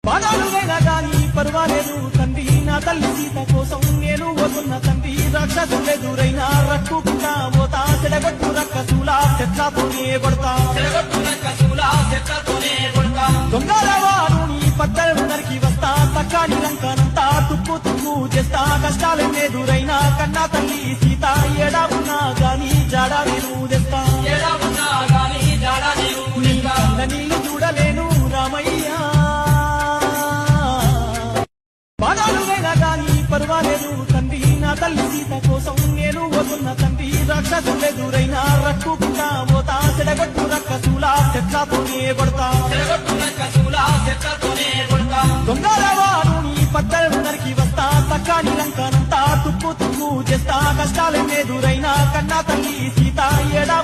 పాదాలుగైనా గాని పర్వాలేదు తండ్రి, నా తల్లి సీత కోసం నేను వదున్న తండ్రి. రాక్షసులెదురైనా రక్కుకుంటా పోతా, చెడగొట్టు రక్కసులా చెట్లతోనే కొడతా. దొంగలవారు నీ పద్దలు నరికి వస్తా, తక్కాని లంకనంతా తుక్కు తుక్కు చేస్తా. కష్టాలెదురైనా కన్నా తల్లి సీత, ఏడావున్నా గాని జాడా నేను తెస్తా. నీ కళ్ళ నీళ్లు చూడలేను రామయ్యా. పాదాలుగైనా గాని పర్వాలేదు తండ్రి, నా తల్లి సీత కోసం నేను వదున్న తండ్రి. రాక్షసులెదురైనా రక్కుకుంటా పోతా, చెడగొట్టు రక్కసులా చెట్లతోనే కొడతా. దొంగలవారు నీ పద్దలు నరికి వస్తా, తక్కాని లంకనంతా తుక్కు తుక్కు చేస్తా. కష్టాలెదురైనా కన్నా తల్లి సీత, ఏడా